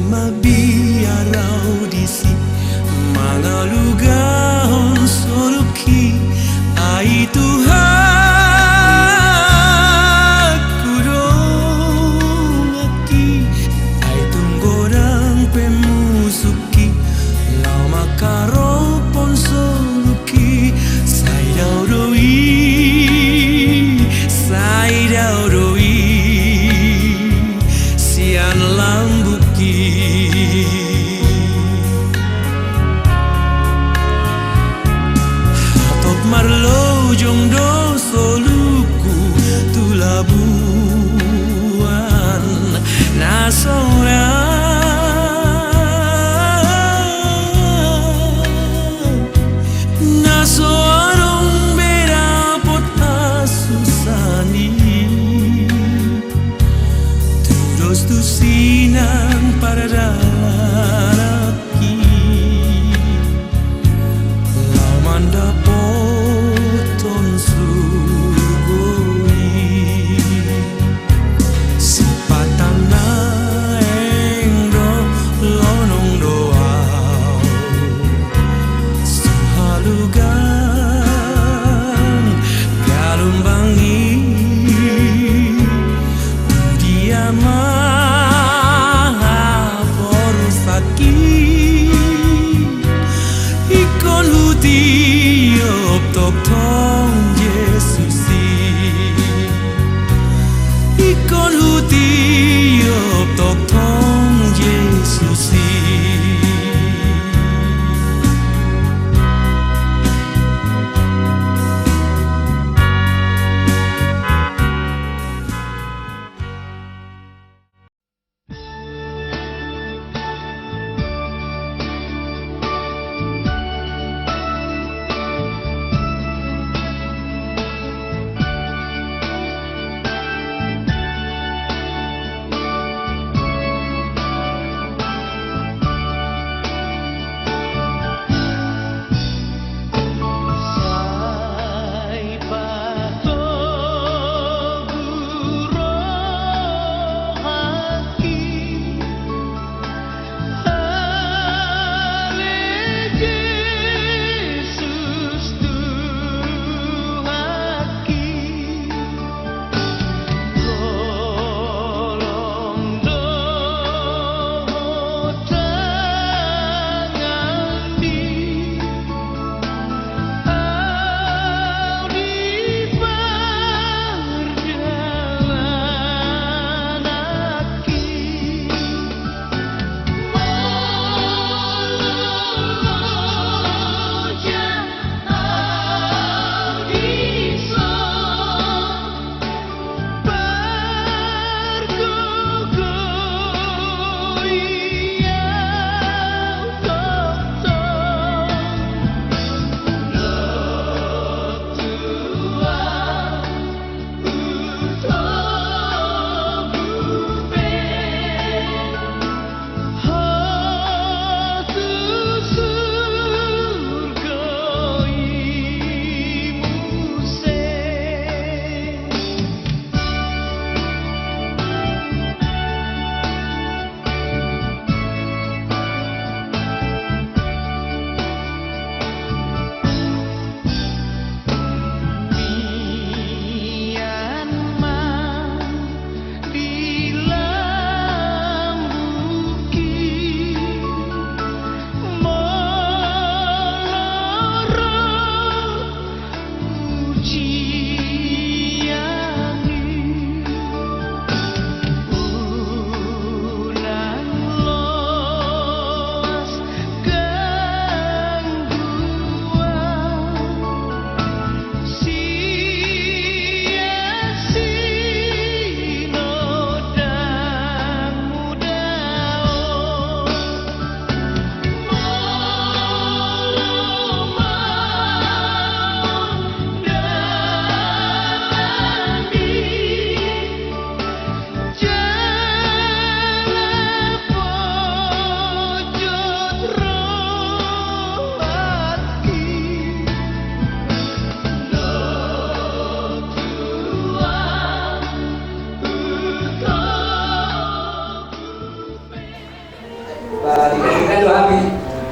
mabiarau disi mangalugahon soluki ai Tuhan kudongaki ai tunggorang pemusuki lau makaropon soluki saidau doi sian lambuki Marlo jong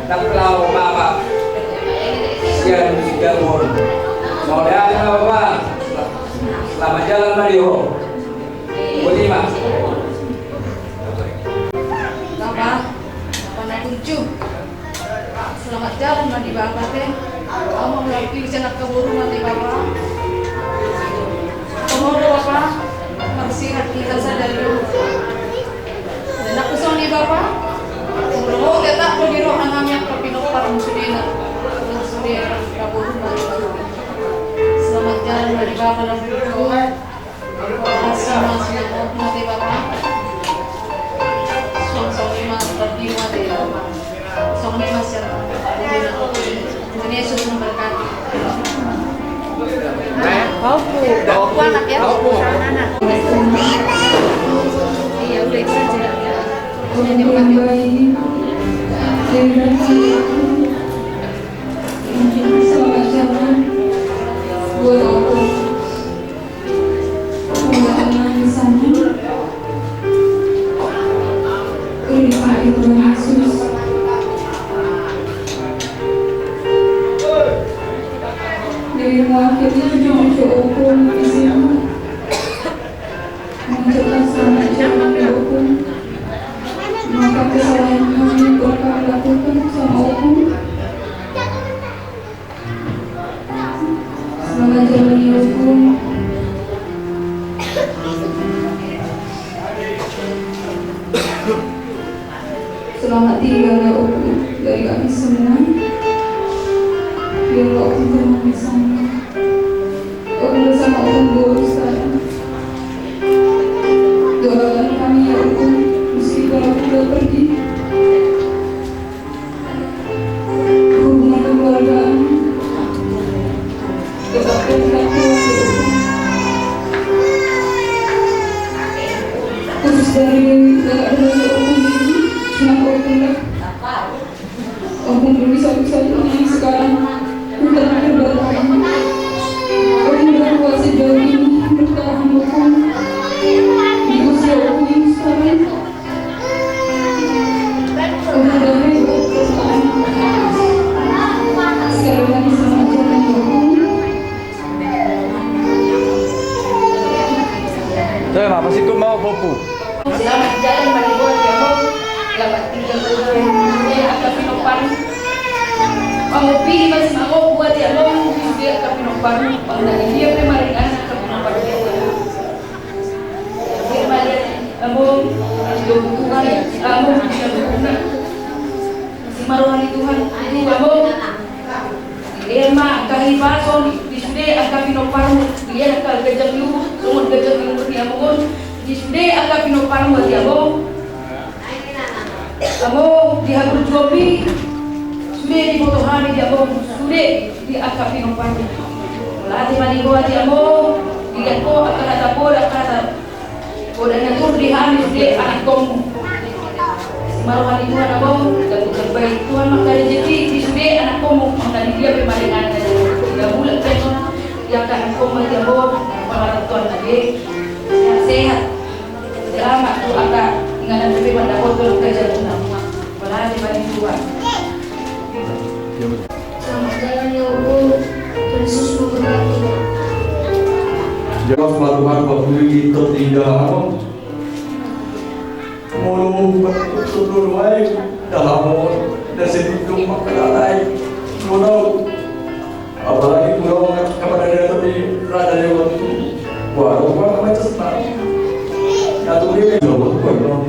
Naklau Bapak. Sekian musik pun. Mudah-mudahan Bapak selamat jalan Mario. Ulima. Bapak, nak tujuh. Selamat jalan mandi Bapak teh. Kamu melalui jalan keburu mandi Bapak. Kamu Bapak bersirat kita sadar dulu. Dan aku soni Bapak. Belum kita pergi roh anaknya ke pinopar musudina. Musudina keburu mandi Bapak. Selamat jalan mandi Bapak dan dulu. Selamat mandi Bapak. Yesus memberkati. Kau anak ya? Anak. Iya udah itu aja. Selamat jalan buat aku. Mudah-mudahan di sana berlimpah Tuhan Yesus. Dari akhirnya cucu aku di sini mengucapkan selamat jalan aku. Maka kesalahan kami berkah lakukan sama aku. Selamat jalan aku. Selamat tinggal ya aku dari kami semua. Biar aku tenang di sana. Aku bersama orang guru sekarang. Doakan kami ya aku meskipun aku sudah pergi. Hubungan keluargaan tetap berkati ya aku. Khusus dari gak ada aku sendiri. Cuma aku lah. Aku belum bisa yang sekarang bertahan bertahan. Aku sudah kuat sejauh ini bertahan aku di usia aku yang sekarang. Aku sudah hebat bertahan. Sekali lagi selamat jalan aku. Saya apa sih tuh mau popu? Selamat jalan mandi buat kamu. Selamat tinggal bersama akan pinopan. Kamu pilih masih mau buat dia mau dia akan pinopan. Mengenai dia kemarin anak akan pinopan dia. Firman dia kamu hidup Tuhan, kamu tidak berguna. Si maruhan Tuhan itu kamu. Dia mah kali pason di sude akan pinopan dia akan gajah lu, semua gajah lu dia mau. Di sude akan pinopan buat dia mau. Kamu dia berjobi sudah di foto hari dia mau sudah di akap pinopan latih mandi gua dia mau dia ko akan ada boda yang tur di hari sudah anak kamu malu hari Tuhan mau dan bukan baik Tuhan maka rezeki di sudah anak kamu maka dia bermaringan dia bulat kan yang akan kamu dia mau malah Tuhan lagi sehat selamat tu akan ingat lebih pada foto kerja Tuhan malah di balik Tuhan. Selamat jalan ya aku. Yesus memberkati. Jawab Tuhan waktu kita tinggal. Mulu betul baik dalam dan sedikit makalai. Mulu apalagi mulu kepada dia tapi rada dia waktu. Wah, orang macam senang. Atau dia jawab pun.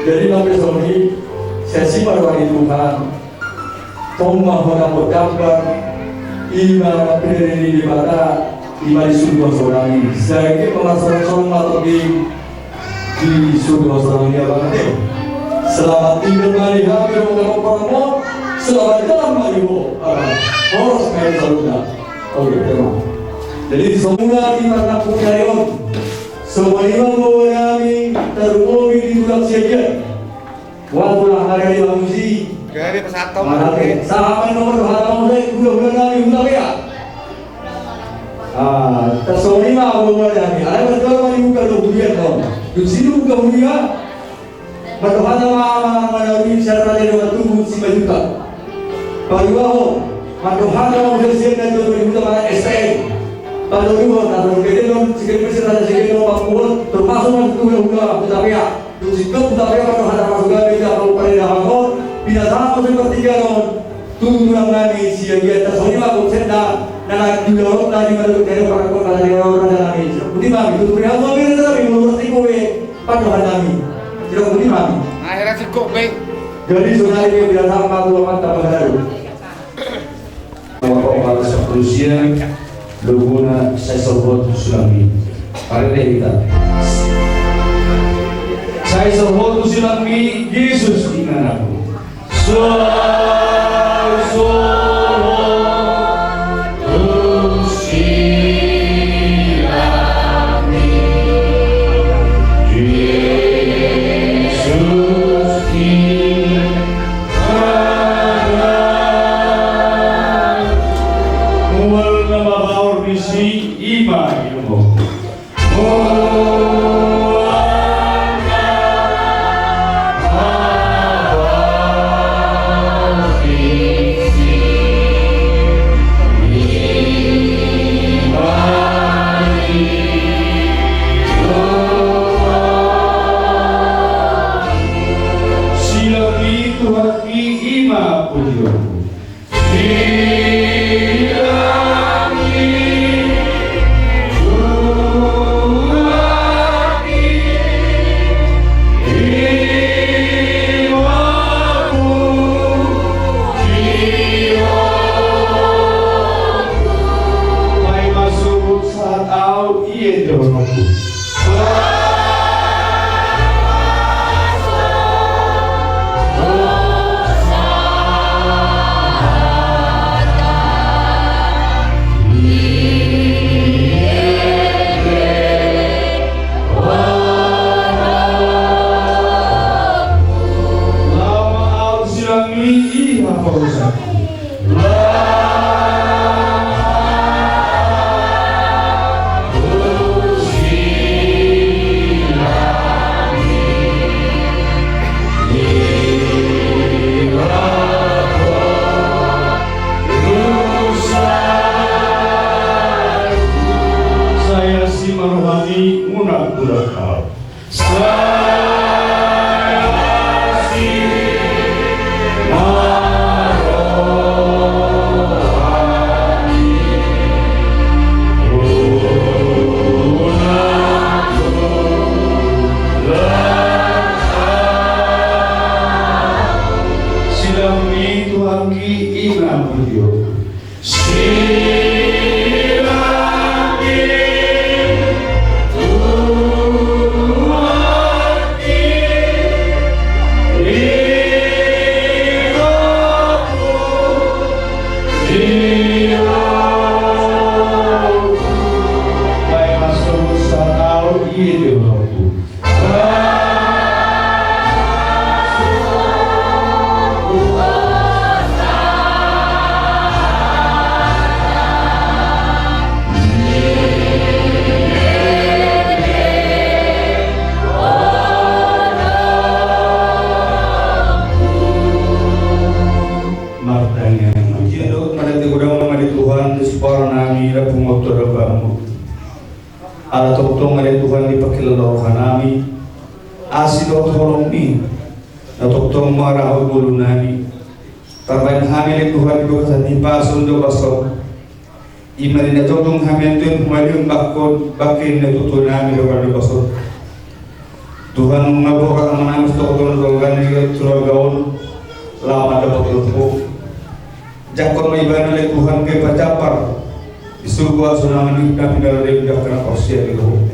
Jadi nabi Sony sesi pada Tuhan. Toma orang bergambar ima pendiri di mana ima di surga seorang ini. Saya ini pemasaran atau di surga seorang ini apa nanti? Selamat tinggal mari kami orang orang selamat jalan mari harus main saluda. Oke terima. Jadi semua kita nak punya semua imam kami termobi di bulan saja. Waktu hari yang muzi. Gari pesatong. Sama nomor halaman saya bulan kami ulang ya. Tersorry mah bukan kami. Ada betul kami buka kemudian dong. Di sini buka kemudian. Berdoa sama melalui syarat dari waktu si majuka. Pariwaho, Mandohana ang Helsing na doon yung mga SPN. Pariwaho, natulogin doon, sige doon pagpuhon, termasuk ang tulong ka, Putapia. Yung sikap Putapia, Mandohana masugan, hindi ako parinahang ko. Pinasama ko sa partiga noon, tulong namin siya, yata sa lima kong senda, na nagdulong na di malulog kayo para kung kalaliwa na namin. Kundi mami, tutuloy ang mga pinag namin, mulurot ko Pandohan namin. Sila kundi mami. Akhirnya cukup baik. Jadi saudari yang tidak sama Tuhan tak mengaruh. Bapak sa Rusia, Luguna, sa Sorbot, Sulami. Parang kita. Sa Sorbot, Sulami, Yesus tinggal aku. Tuhan mengaburkan amanah untuk keluarga gaul lama dapat bertemu. Jakon maiban oleh Tuhan ke pacapar di surga sunangan di pindah dari daftar korsia itu.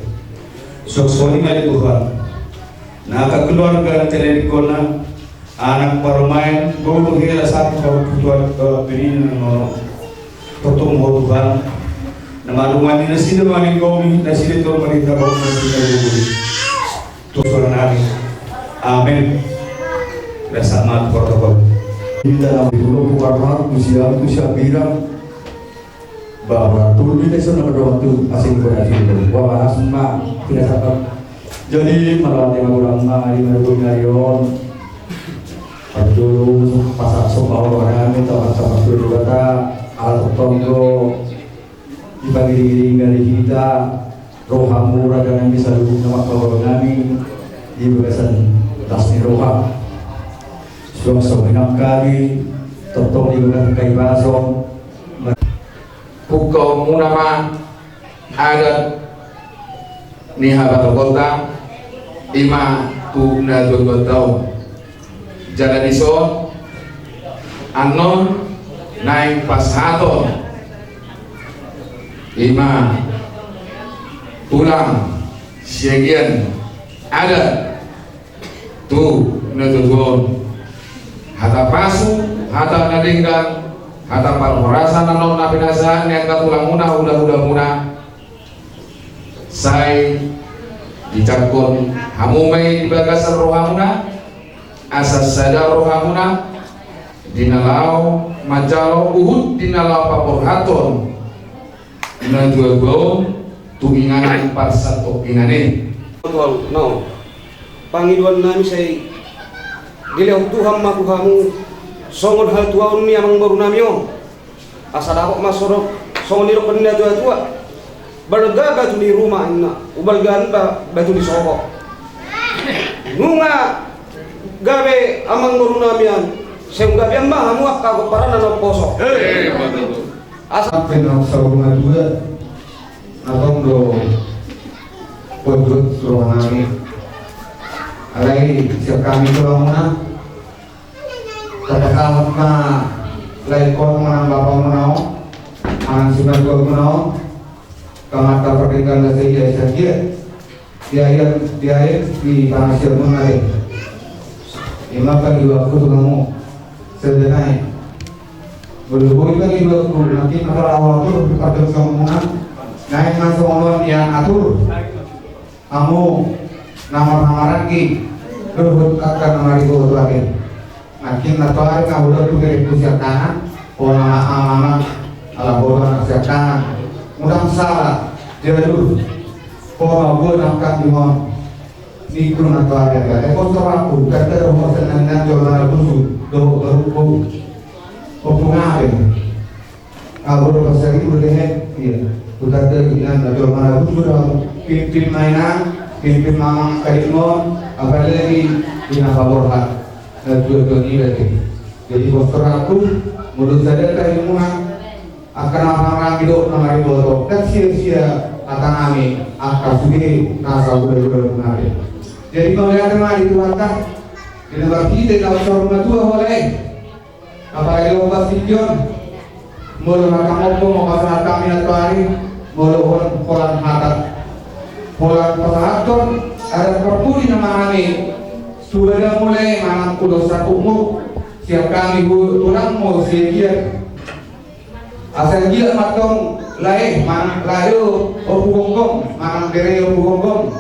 Soksoni oleh Tuhan. Nah keluarga teledikona anak permain guru hela satu kebutuhan pirin nono. Pertemu Tuhan. Nama rumah ini nasi demani kami nasi itu mereka bawa nasi guru. Tuhan nabi, amin. Bersama protokol. Di dalam dulu warna usia bilang bahwa turun di desa nomor 2 asing berhasil. Wah asma tidak sabar. Jadi malam yang orang mari berkunjung Pagdulong pasak sumaw namin tawa sa pagdulong kata alat tonggo ibagi dari kita rohamu raga nang bisa lubuk nama kawan kami di bagasan tas ni roha suam kami totong di bagasan kai basong Pukau munama adat ni habat kota ima tu na dua tahun jalan iso anon naik pas haton ima pulang sekian ada tu na dua hata pasu hata nadingkan hata parporasa nanon na pinasaan yang katulang muna udah muna saya dicakun hamumai di bagasan rohamuna asas sadar rohamuna dinalau majalo uhud dinalau papor haton na dua tugingan parsat opinane no pangiduan nami say dilew Tuhan makuhamu songon hal tuaun ni amang baru namio asal ako masorok songon niro kanina tua balga batu di rumah ina ubalgan ba batu di soko nunga gabe amang baru namian sem gabe amma hamu akka ko parana no poso asal penok sarunga dua atong do podot rumah kami alai siap kami tulang mana katakan na lain kon manang bapak menau manang sunan gua menau kamata pernikahan dari dia di panasil mengalir lima kali waktu kamu sederhana berhubung kali waktu nanti masalah awal itu ada kemudian naik masuk orang yang atur kamu nama lagi berhubung akan nama itu lagi makin natural kau udah tuh dari pusat tangan pola amanah ala pola kesehatan mudah salah jalur pola gue nangkap di mana di kurung natural ya ekor aku kata rumah senangnya jualan tusu do hubungan kalau udah pasal itu udah iya udah terlihat jualan tusu sudah pimpin mainan pimpin mamang kadimon apalagi di nafaborhat dua ini lagi. Jadi poster aku menurut saya dari rumah akan orang-orang hidup nama itu dan sia-sia akan kami akan sudah nasa udah menarik. Jadi kalau yang kena itu akan di negara kita kalau seorang tua boleh apalagi lomba sinjon mulai makan ngomong mau pasal kami atau hari mulai pola hadat pola pasahaton ada perpuli nama kami sudah mulai manang kudos umur siap kami kurang mau siap asal dia matong lain manang layu opu gonggong manang dere opu gonggong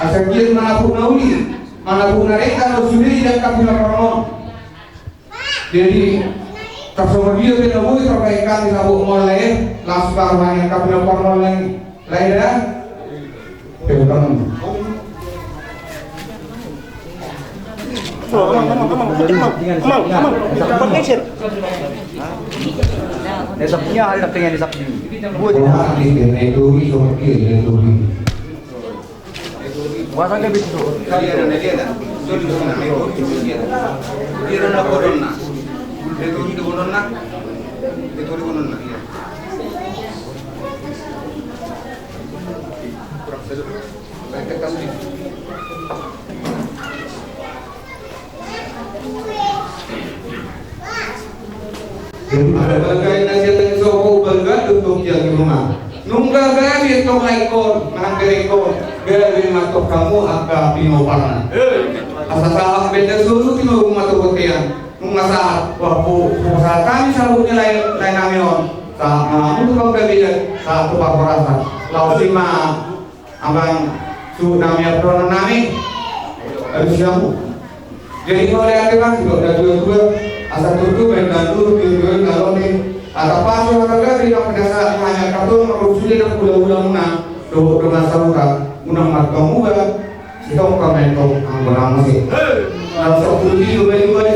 asal dia manapun nauli manapun mereka harus sudah tidak kami lakukan jadi kasih dia tidak boleh terkait kami sabu mulai langsung karuan yang kami lakukan lain dah Nesapnya hal nak tinggal nesap ni. Buat ini itu itu. Wasa ke bitu. kalian dia dah dia nak corona itu di corona ya Berbagai nasihat yang soko berbagai untuk jaga rumah. Nungga gabi untuk laikon, manggerikon, gabi matok kamu agak pinopalan. Asal salah beda suruh tino rumah tukotian. Nungga saat waktu saat kami sabuknya lain namion. Sama untuk kau gabi satu paporasa. Lausima abang su namanya prono nami harus siapa. Jadi kalau lihat kan sudah dua asal tutup dan dulu kalau nih atau pas orang gabi yang pada hanya kartu merusuli dan udah menang dengan saluka unang markamu kita komen kau anggur masih. Kalau seperti itu bagi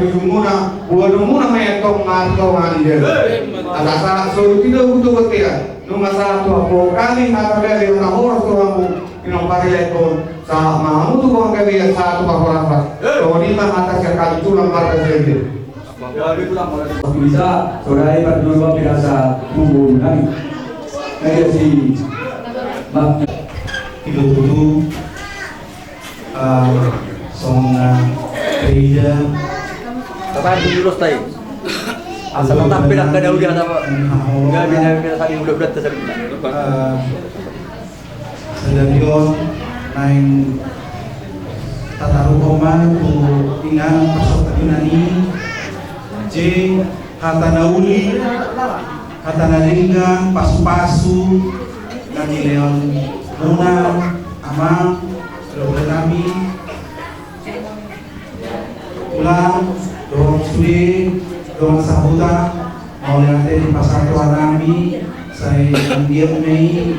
muna, buwan muna may itong markawan din. At asa, so tidak butuh ketika, nung asa tu ako, kami nakagaya yung nahoras ko ang pinamparilan ko sa mga mutu ko ang gabi sa ito pakorasa. So di man atas yang kami tulang marka sendiri. Bisa saudara berdua pirasa tubuh nang kayak si Tudo song Rida Kapan dulu stay? Asal tak pindah ke Daudi ada apa? Enggak bisa kita tadi udah tersebut. Sedarion naing tataru koma tu ingan persota Yunani J hatanauli hatanalinggang pasu-pasu nani leon muna ama saudara kami ulang dorong studi dorong sambutan mau lihat di pasar tuan kami saya diam nih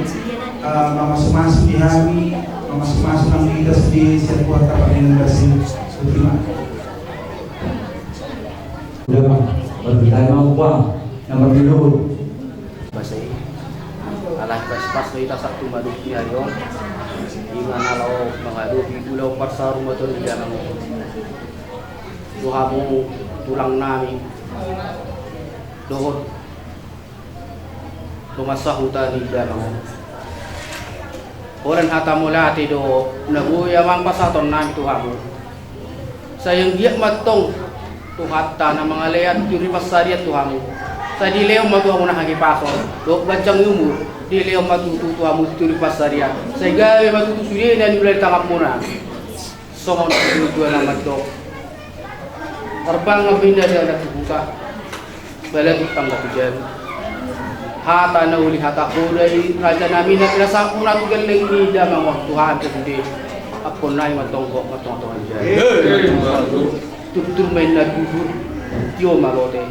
masuk-masuk di kami masuk-masuk kami kita sedih saya kuat apa yang kasih terima Udah berbicara mau uang yang berdulu. Masih alah pas kita Sabtu madu kiarion di mana lo menghadapi pulau pasar rumah tu di dalam dohamu tulang nami dohot masa hutan di dalam orang hatamu lati do nagu yamang pasaton nami tuhamu sayang dia matong Tuhatta na mga leyan yuri pasariat tuhamu sa di leo matuhamu na hagi paso do bancang umur di leo matutuhamu yuri pasariat sa gawe matutusuri na nilai tangap muna somon tujuan na mato arbang ngabinda dia na tubuka balang tangga tujan hata na uli hata kuray raja namin na pinasa muna tugal lang ni damang waktuhan kasi ako na matongkok matongtongan dyan tutur main na gugur tio malote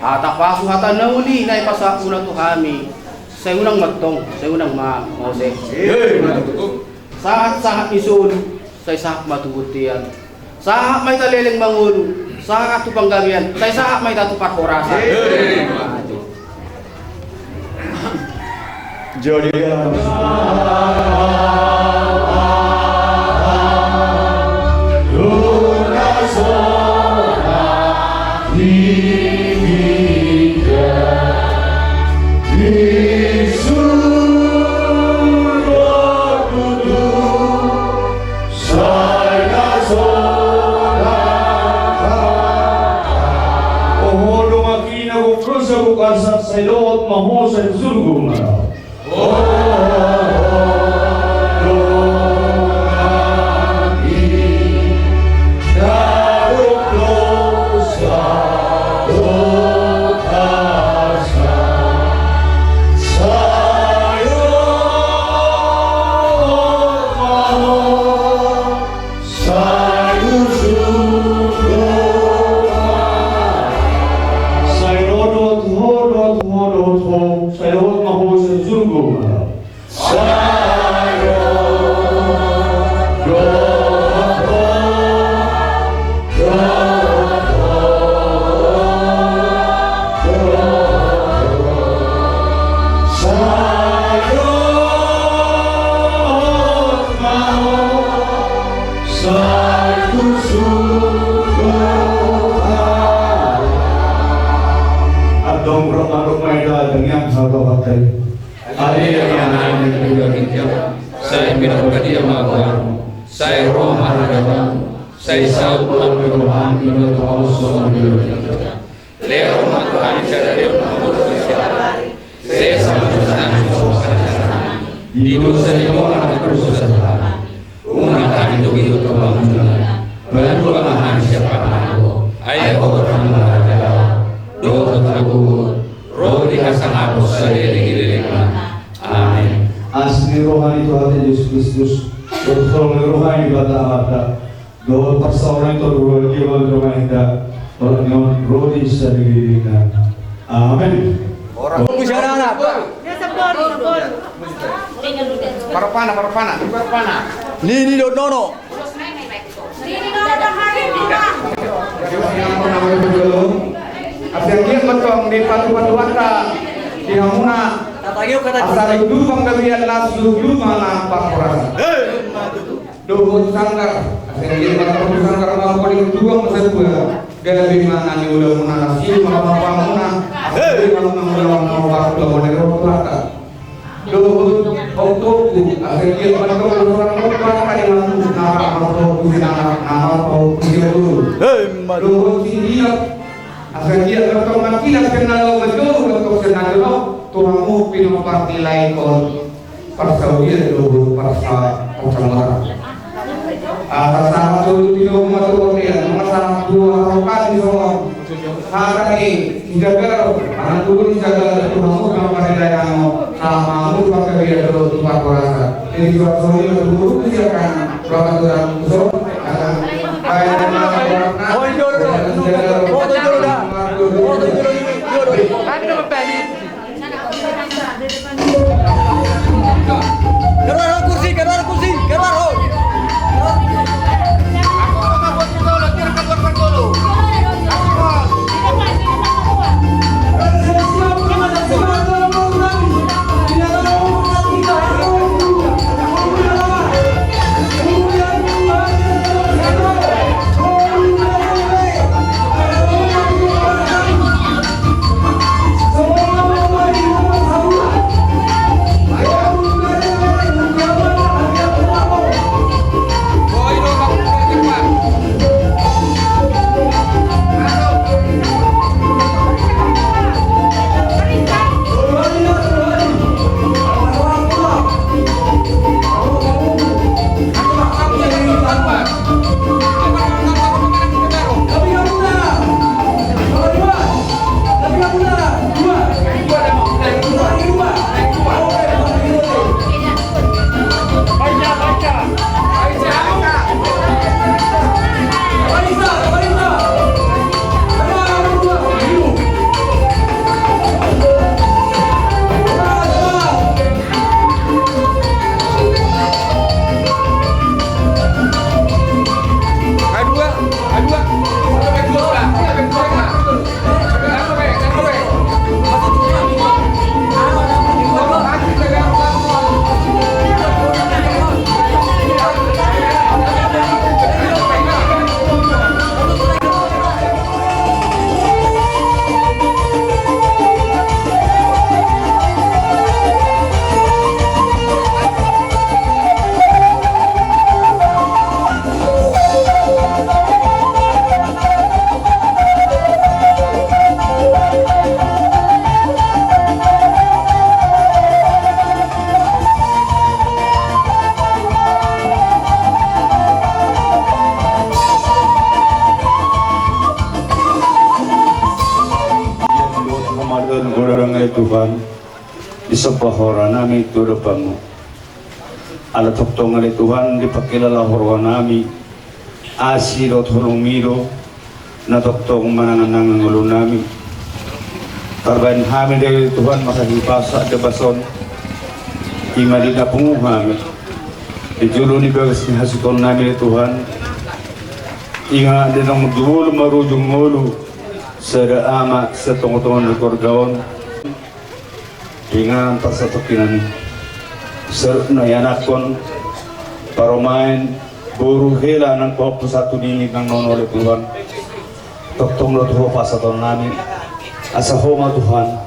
ata pasu hata nauli na ipasa una to kami sa unang matong sa unang mose sahat isul sa sahat matugutian sahat may taleleng mangulo sahat tu panggabian sa sahat may tatupat orasa Jodi Sailot mahosan surga Saya pinagpati ang mga kuwan, saya roh mahalagang, saya isaw ang pinuhan, pinutukoso ang pinutukoso. Leo matuhan siya dari ang siya. Saya sama namin sa kasalanan. Dito sa iyo ang nagkruso sa lahat. Unang kami tugiyo ito ang mulan. Balang pamahan siya pamahago. Ay ako ang mga dalaw. Doon ako, roh di kasangapos sa lilig-lilig na. Amin. Asli rohani Tuhan Yesus Kristus, betul rohani bata-bata, doa persoalan itu roh jiwa rohani dah, orang rohani sedikitnya. Amin. orang bicara anak parpana Nini do nono. Ini yang pernah berjulung. Asyik dia betong di patu-patu wata di hamuna. Asal dulu bang gawian nasu dulu mana pak orang. Dohut sanggar. Asyik dia betong sanggar mampu di dua masa dua. Gada bimana ni ulah muna nasi mama muna. Asyik dia mula waktu modern wata. Dohut oktobu. Asyik dia betong orang muka kali mampu nama oktobu nama oktobu dulu. Dohut sindiak. Agar dia berteman tidak kenal betul untuk senang tuamu pinopati lain kon persaudia dulu persa persamaan. Asal satu tilo matu dia masalah dua rokan di soal. Hari ini jaga anak turun jaga tuamu pinopati lain sama mu pakai dia dulu tuh rasa. Jadi suatu dulu dia kan berapa dalam musuh. Tuhan disembah orang nami itu depanmu ala toktongan Tuhan dipakilala horwan nami asiro tolong miro na toktong mananang ngulu nami karban kami dari Tuhan makahipasa debason imalina punguhami dijulu ni bagas ni hasikon nami Tuhan inga dinang dulu marujung ngulu sada ama sa tungtungan rekordaon ingat pasatokinan ser na yanakon paromain buru hela ng kopo satu dingit ng nonole Tuhan toktong lo tuho pasaton namin asa homa Tuhan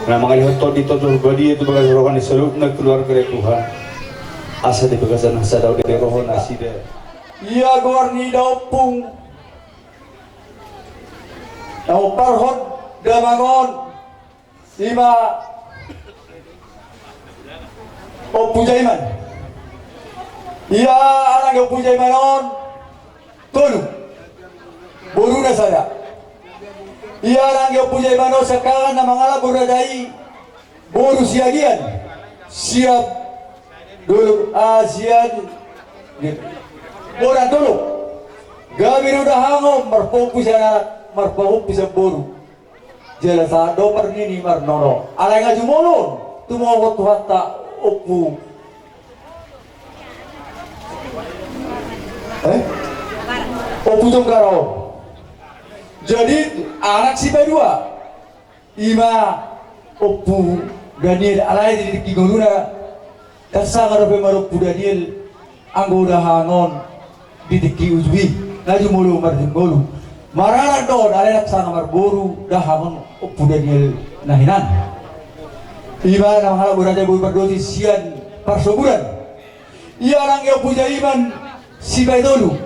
na mga lihoto dito badi itu bagai rohan di seluruh keluar kere Tuhan asa di bagasan asa daw di rohan aside iya gorni daw pung daw parhod damangon ima o pujaiman iya anak o pujaiman on tolu buru na saya iya anak o pujaiman on sekarang na mga buradai buru siagian siap dulu asian boran dulu gawin udah hangom marfokus sa buru jala sa do parnini marnono alay nga jumolon tumawat tuhat ta opu opu jong karo Jadi anak si Badua ima Oppu Daniel alai di Kigoluna kasanga robe maropu Daniel anggoda hanon di Uzwi laju mulu marjengolu marana don alai kasanga marboru dahanon Oppu Daniel nahinan ima nang hala buraja bu berdoti sian parsoburan ia nang yo puja iman si Baidolu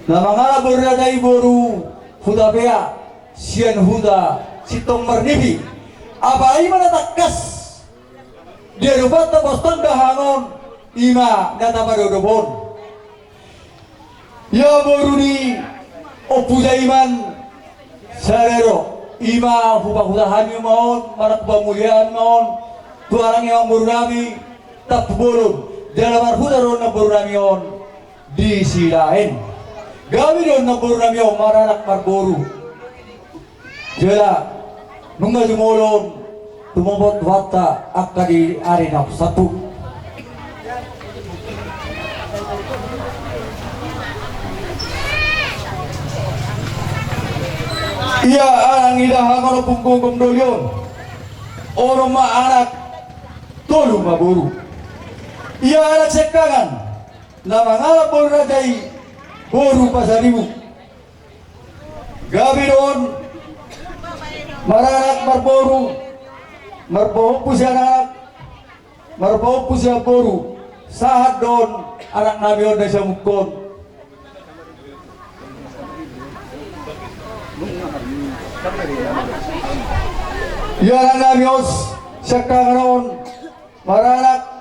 nama ngala buraja boru huda bea sian huda sitong marnibi apa ima natakas dia rubat na boston dahanon ima nata madodobon ya boruni Oppuja iman sarero ima hubahudahani maon marak bamulian maon tuarang yang borunami tak bolon dalam arhudaron na borunami on di silain gawi don na borunami on maranak marboru jela nungga jumolon tumobot wata akadi arena satu ia arang idahangan pungkung dolyon orang ma anak tolu maburu ia anak sekangan nama ngalap borajai boru pasaribu gabiron maranak marboru marbohu pusya anak marbohu pusya boru sahat don anak nabion desa mukon ya anak nabios sekangaron maranak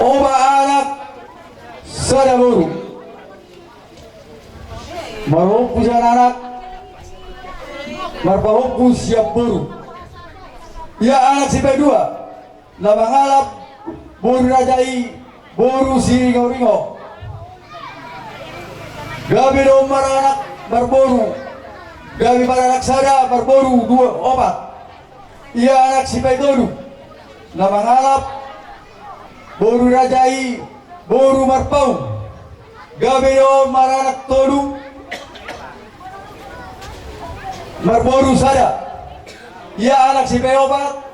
oba anak sada boru marbohu pusya anak marbohu pusya boru ya anak si Badua nama ngalap boru rajai boru si ringo-ringo gabi dong maranak marboru gabi maranak sada marboru dua obat ia anak si Baidolu nama ngalap boru rajai boru marpau gabi dong maranak tolu marboru sada ia anak si Bayobat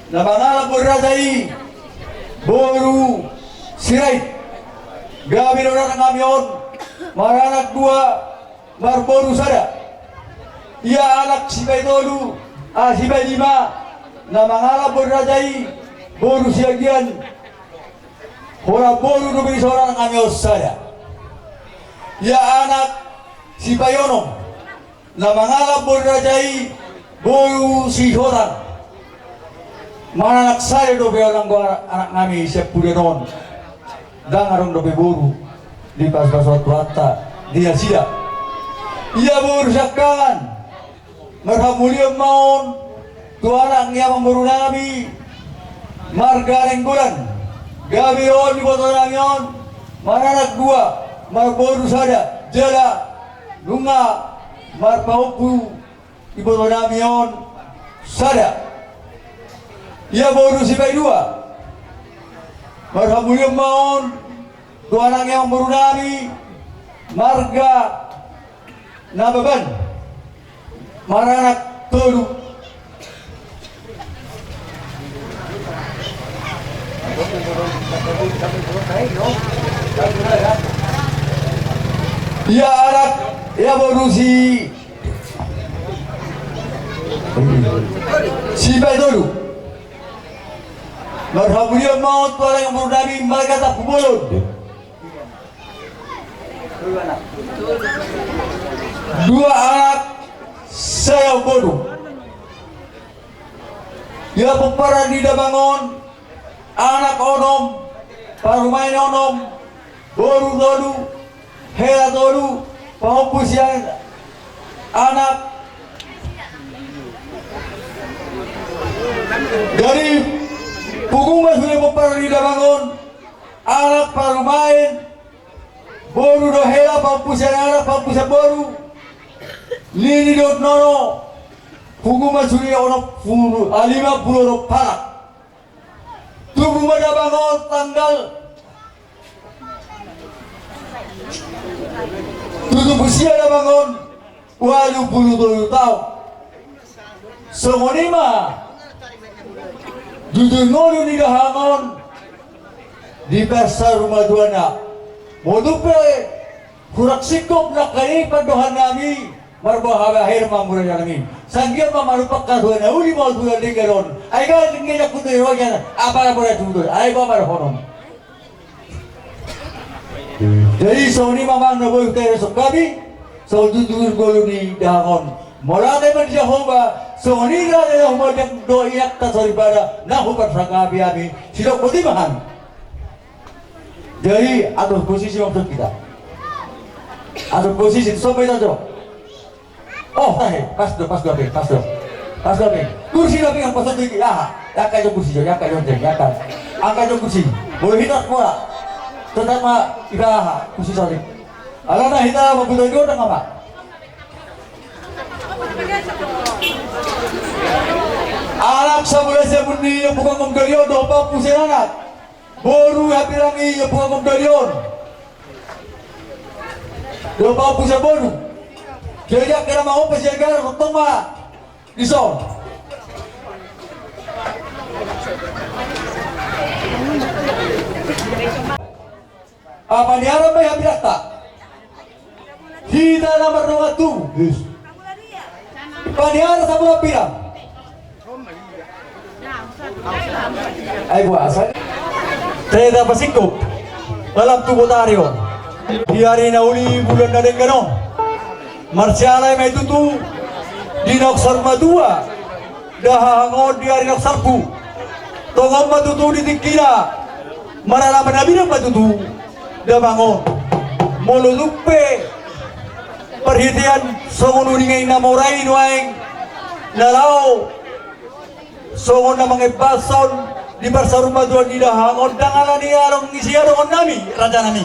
nama ngalap boru rajai boru sirait gabi dong anak ngamion maranak dua marboru sada ia anak si Baidolu si Baidima nama ngalap boru rajai boru siagian hora boru nubi seorang ngamios sada ia anak si Bayono nama ngalap boru rajai boru si Hotan maranak saya dobe orang gua anak ngami siap pudenon dan arong dobe boru di pas-pas waktu hatta dia sida ia boru sakangan marhamuliam maun tuanak yang memburu nabi marga renggulan gabi on di botol namion maranak dua marboru sada jala lunga marpaupu di botol namion sada ia boru si Baidua marhamuliam maun tuanak yang memburu nabi marga nababan maranak tolu ia anak ia baru si Baidolu marhamuliam maut tuanak yang memburu nabi marga tak bolon dua anak saya bodoh ya peperan di bangun anak onom parumain onom boru tolu hera tolu pahupus yang anak dari pugungan sudah peperan di bangun anak parumain boru do hera pahupus yang anak pahupus yang boru lini dot nono hukuma suri ono fulu alima pulo parak tubuh pada bangun tanggal Tutup usia na bangon 87 tahun. Songonima dudungon ni dahangon di Pasar Rumah Duana. Modupe kurak sikop na kani pandohan nami marbahawa herma mura nami. Sanggir mamarupak kaduana uli mau bulan linggaron. Ay ka tinggal kutu yogan apa boleh tudur. Ay ba marhonom. Jadi soni mamang naboy tayo sa kami. So dudur golo ni dahangon. Mula naman Jehovah, so nila na yung mga doiyak ta sa ibada na hupat sa kabi-abi, sila putimahan. Jadi, ato posisi maksud kita. Ato posisi, sampai tayo. Oh, tahe, pas do. Kursi na pingang pasok dito, yakan yung kursi dyan, angkat yung kursi. Boleh hitat mo na. Tetap ibaha, kursi sorry. Alam na, hita, mabutoy ko na nga ba? Anak sa mula sa mundi yung bukang kumdalyon, dopa po sila anak. Boru hapirangi yung bukang kumdalyon. Dopa po sa boru. Kaya kaya mga upas yung gara, rutong mga isong. Paniharap may hapirata. Hida na marunga tu. Paniharap sa mga pirang. Ay buwasan. Treda Pasingkop, dalam tubutaryo. Di hari na uli bulan na rin gano'n. Marsyalay may tutu. Di naksarma dua. Dahangon di hari naksarpu. Tongong matutu di tingkina. Maralaman namin ang matutu. Damangon. Mulutupe. Perhitian songon uningay na moray nuaing. Nalaw. Songon na mga bason di Pasar Rumah Duana di dahangon dangalan ni arong isi arong nami raja nami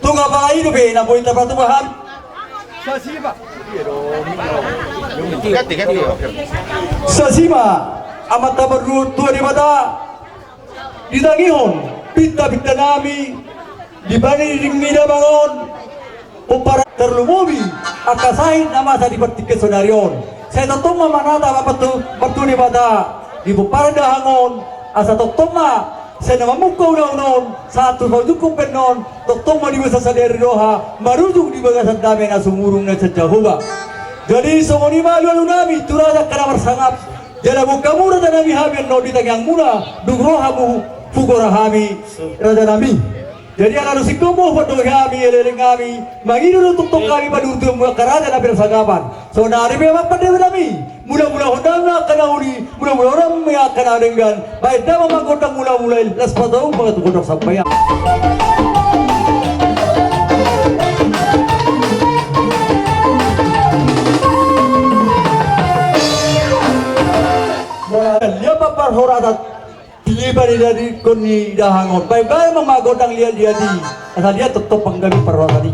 tunga pa hidup na boy tapatubahan sa sima amat tabarut tua di mata di tangihon pinta nami di bani ringida bangon upara terlumubi akasahin nama sa di bertiket sonarion. Saya tetap memanata patu di mata di bupara dahangon asa totoma saya nama muka unon satu hukum penon totoma di basa sadari roha marujung di bagasan dame na sumurung na Jehovah. Jadi songoni malu nami turada kana bersangap jala buka mura nami habian no ditangyang muna dugroha mu fugora hami raja nami. Jadi anak rusik tubuh pada kami, elering kami, mengiru untuk kami pada untuk kerana nabi bersagapan. So nari memang pada kami, mula-mula hodang nak kena uli, mula-mula orang yang kena dengan, baik dah memang kodang mula-mula, las patau bagai tu kodang sampai. Dia papar horadat. Dilibat dari koni dahangon. Baik-baik memagodang dia di. Asal dia tetap penggabi perwata tadi.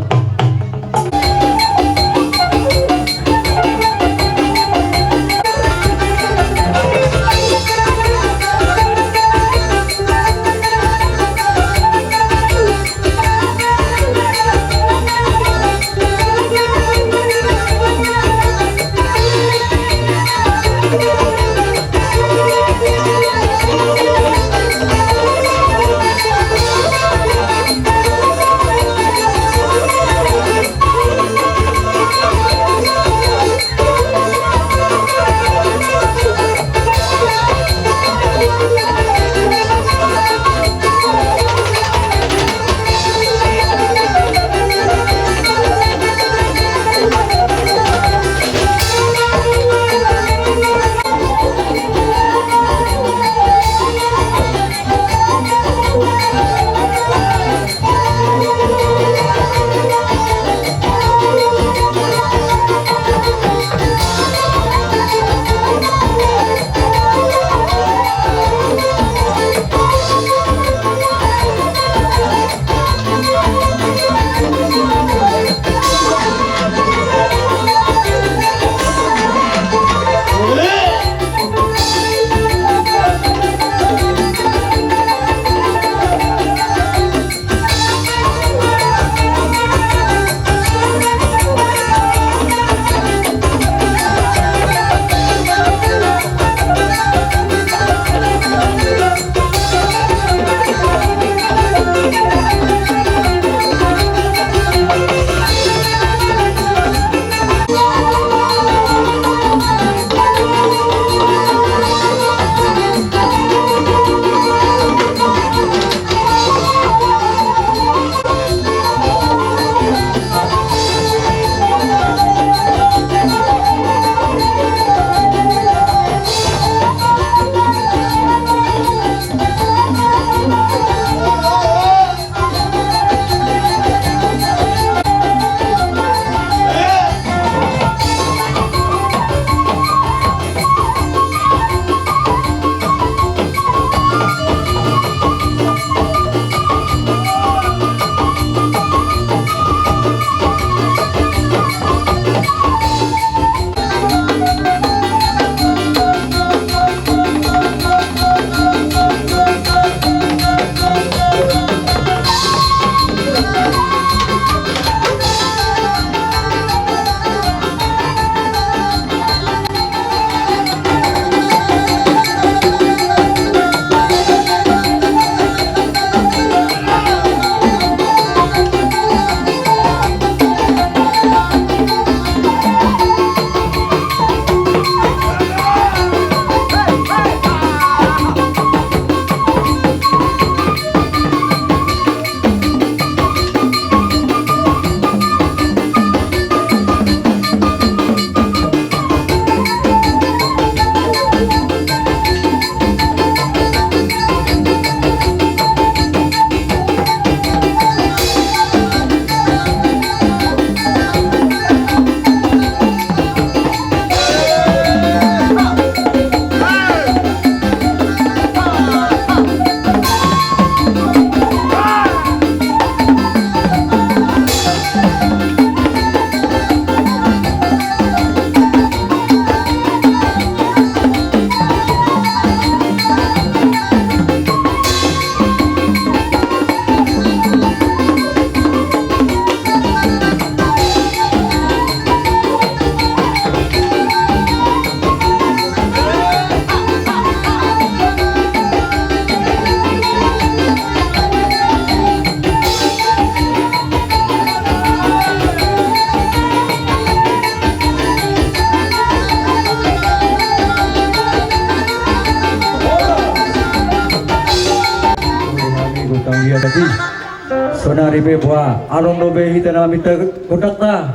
Sonari bebwa along lobe hita na mita kontakta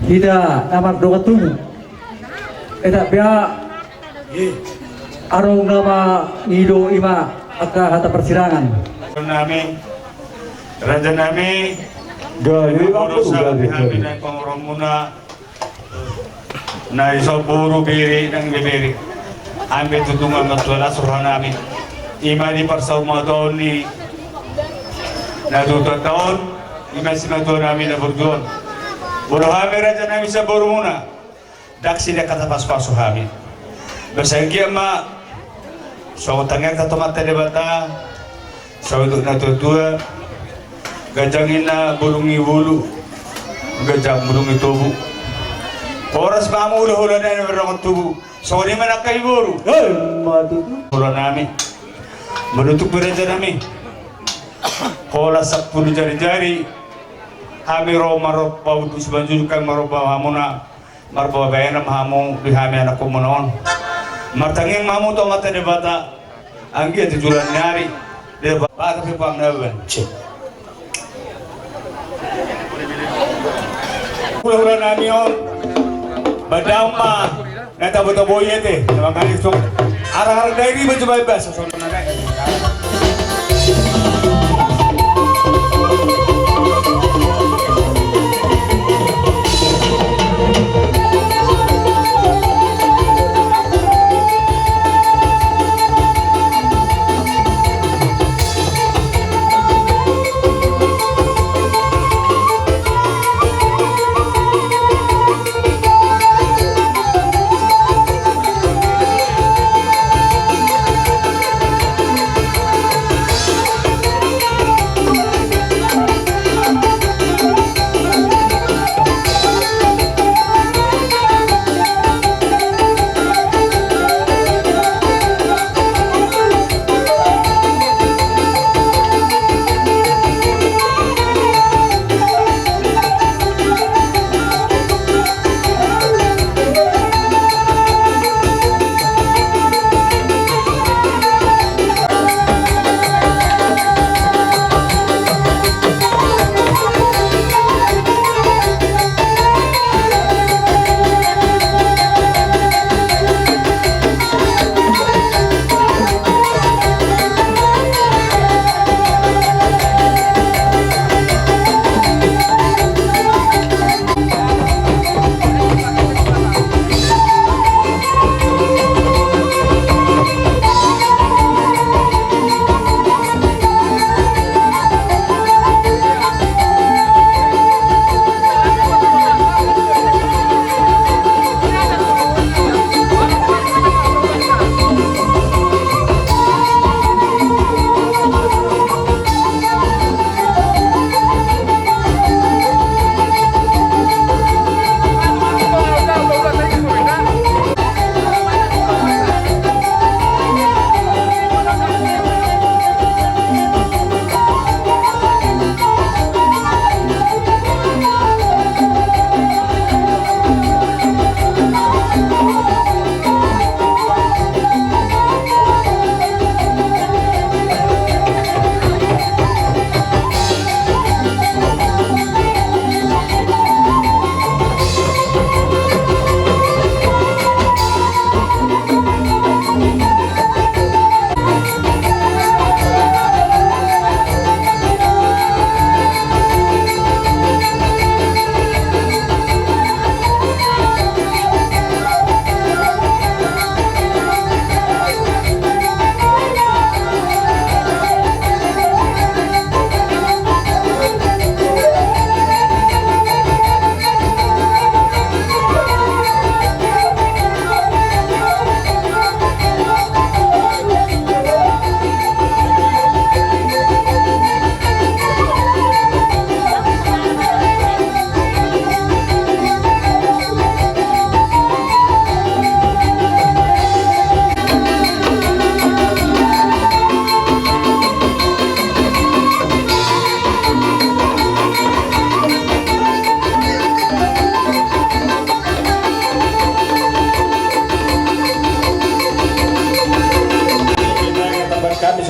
hita namar doa tumu eta pia arong nama nido ima aka hata persidangan nami raja nami gawe urusan kami dan pengurang muna na isoburu biri nang bibiri ambil tutungan matwala surah nami ima di parsaumadaw ni na 2 tahun ima sinador namin na berjuang buru kami raja nami sa buru muna daksi na katapas-paso kami bersagi ma so tangga katomata debata so itu na tutua gajangin na bulungi bulu gajang bulungi tubuh oras mamu ulah na yang berangkat tubuh so di mana kayu buru matu ulah nami menutup raja nami Kola 10 jari-jari kami ro marop bau dus banjur kan marop hamuna marpo bayana mahamu bihami anak kumonon martangeng mamu to mata debata anggi tujulan nyari debata tapi pang naben cek kula namion badama nata boto boyete makanya so arah-arah dairi baju bebas so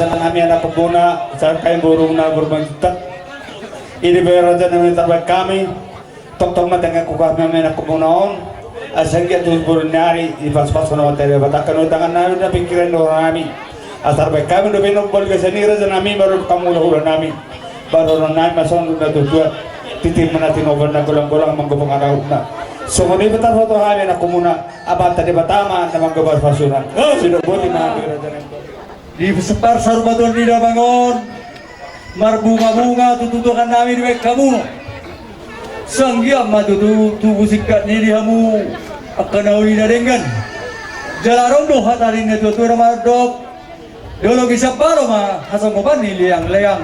sana kami anak pembuna sa kayong burung na berbanjutan ini bayar raja namin terbaik kami tok matanga ko kami anak pembunaon asal kita terus bernyari di pas-pas na materi batakan utangan namin na pikiran orang kami asal baik kami udah binombol ke sini raja namin baru kamu ulah namin baru orang namin masuk udah tujuan titik menatin over na gulang-gulang menggabung anak na so kung ibatar foto kami na kumuna abang tadi batama na manggabar pasunan sudah buti na raja Di sebar sarubatuan di bangun marbunga-bunga tututukan namin di kamu sanggiyam matutu tubuh sikat ni dihamu akan nauli na dengan jalarong do hatarin na tutu na mardok dolo kisah paro ma hasang kopan ni liang-liang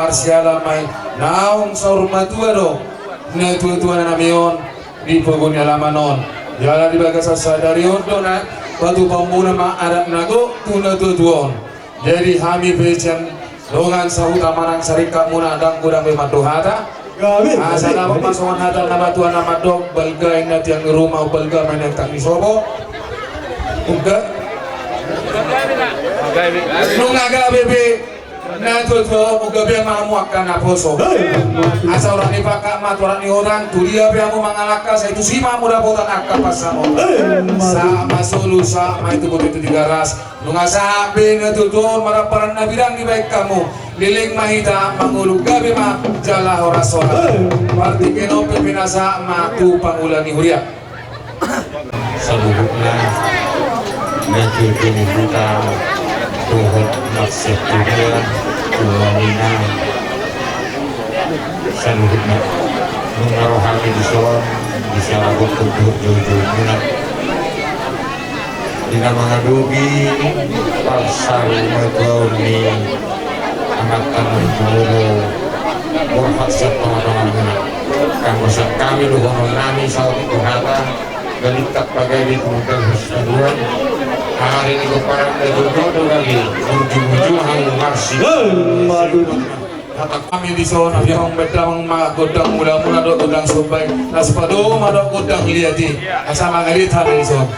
Marsiala may naong sa urmatua do na tuwa na namiyon di pogon alaman non jala di baga sa sadarion do na batu pambuna maarat nago tuna tutuon jadi hami becen dongan sa utamanang sarika muna dang gudang be maduhata asa na pasukan hata na batuan na madok balga ina tiang rumah balga main tang isobo uga nung aga bebe na tuto ugabi mamu akan naposo asa orang ni pakak mat orang ni orang tulia be amu mangalaka sa itu sima muda botan akka pasamo sama solu sama itu begitu digaras nunga sabe na tuto maraparan na bidang di baik kamu liling mahita mangulu gabi ma jala horasora parti keno pepinasa ma tu pangulani huria sabukna nanti kini buka tuhut maksud tujuan tuanina sabukna mengarohami disoan bisa lakukan tuhut jauh-jauhnya dengan mengadugi pasal ini anak-anak dulu berhasil pengalaman kamusan kami dukungan nami saat itu kata gelitak bagai di kemudian keseluruhan hari ini keparang itu lagi ujung-ujung hang marsi kata kami di sana yang bedang godang mula-mula dok godang sobai naspado madok godang liati asama ngalit hari di sana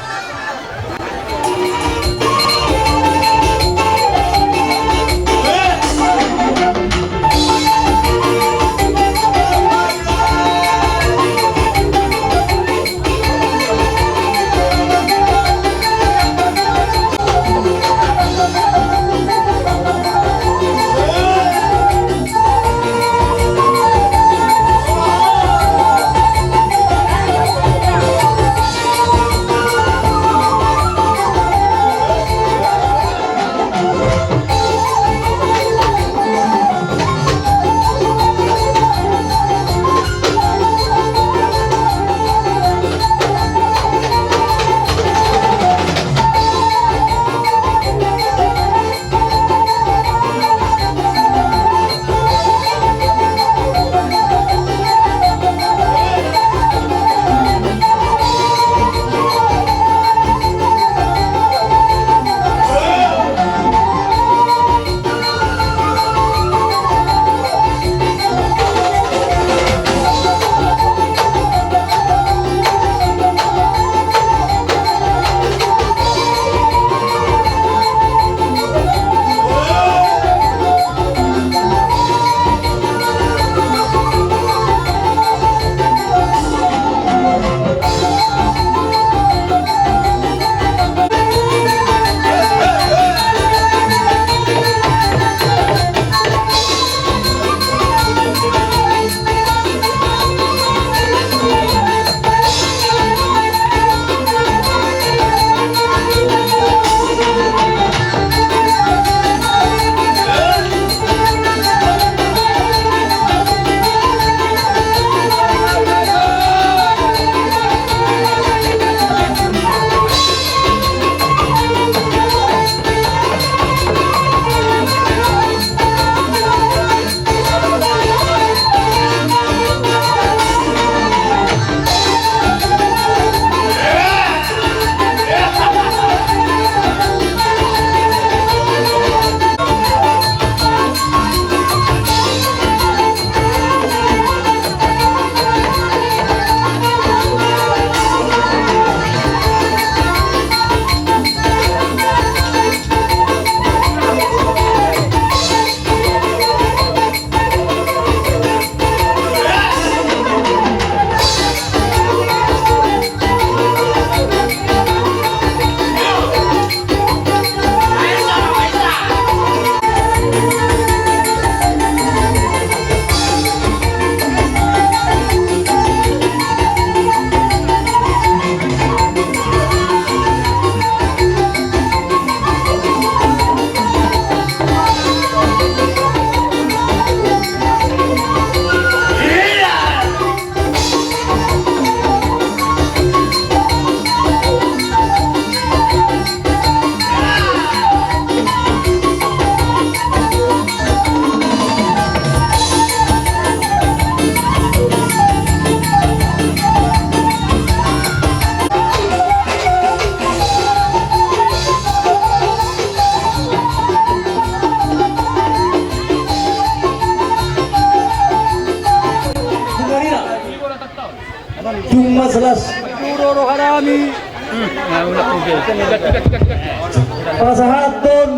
pasahaton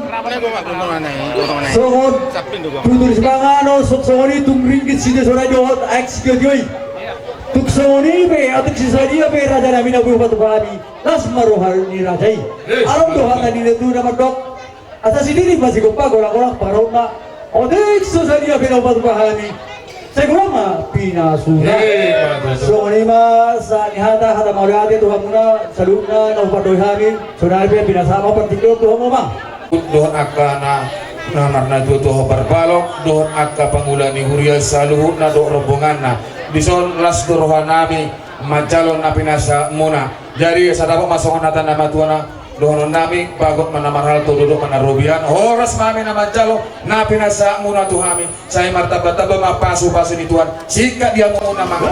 songod tutur sebangano songoni tungringgit sida sora jod aks gyoy tuksoni be atuk sisadia be raja nami nabu batu babi las maruhal ni rajai alam doha tadi netu nama dok asa sini masih gopa gorak-gorak parona odek sisadia be nabu batu babi Segera pina sudah. Songoni ma sa nihata hata maulati Tuhan muna saluna na upadoy hamin sunari pina sama pertido Tuhan mama. Doon akana namar na tuho barbalok doon akka pangulani huriya saluhu na do rombongan na dison las dorohan nami majalon na pinasa muna jadi sa dapat masongan natan nama tuana doon nami bagot manamahal to duduk manarubian horas mami na majalo na pinasa muna tuhami saya martabat taba mapasu pasu ni tuan sika dia muna mga